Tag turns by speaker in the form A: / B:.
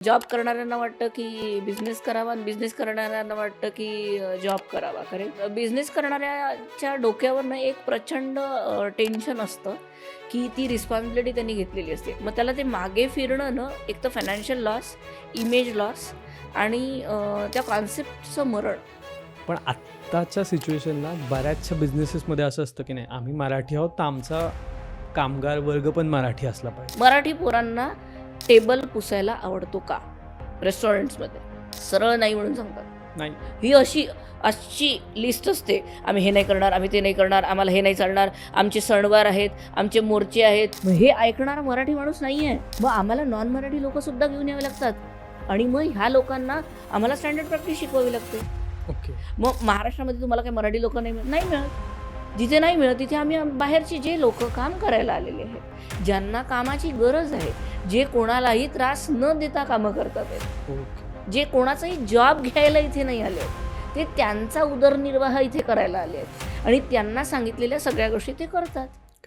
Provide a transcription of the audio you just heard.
A: Job करणाऱ्यांना वाटतं की बिझनेस करावा आणि बिझनेस करणाऱ्यांना वाटतं की जॉब करावा. कारण बिझनेस करणाऱ्याच्या डोक्यावरनं एक प्रचंड टेन्शन असतं की ती रिस्पॉन्सिबिलिटी त्यांनी घेतलेली असते. मग त्याला ते मागे फिरणं ना, एक तर फायनान्शियल लॉस, इमेज लॉस आणि त्या कॉन्सेप्टचं मरण.
B: पण आत्ताच्या सिच्युएशनला बऱ्याचशा बिझनेसेसमध्ये असं असतं की नाही, आम्ही मराठी आहोत तर आमचा कामगार वर्ग पण मराठी असला पाहिजे.
A: मराठी पोरांना टेबल पुसायला आवडतो का? रेस्टॉरंट्समध्ये सरळ नाही म्हणून सांगतात.
B: नाही,
A: ही अशी अशी लिस्ट असते, आम्ही हे नाही करणार, आम्ही ते नाही करणार, आम्हाला हे नाही चालणार, आमचे सणवार आहेत, आमचे मोर्चे आहेत. मग हे ऐकणारा मराठी माणूस नाही आहे. मग आम्हाला नॉन मराठी लोकंसुद्धा घेऊन यावे लागतात आणि मग ह्या लोकांना आम्हाला स्टँडर्ड प्रॅक्टिस शिकवावी लागते.
B: ओके.
A: मग महाराष्ट्रामध्ये तुम्हाला काही मराठी लोक नाही मिळत. जिथे नाही मिळत तिथे आम्ही बाहेरचे जे लोक काम करायला आलेले आहेत, ज्यांना कामाची गरज आहे, जे कोणालाही त्रास न देता कामं करतात आहेत,
B: ओके.
A: जे कोणाचाही जॉब घ्यायला इथे नाही आले, ते त्यांचा उदरनिर्वाह इथे करायला आले आहेत आणि त्यांना सांगितलेल्या सगळ्या गोष्टी ते करतात.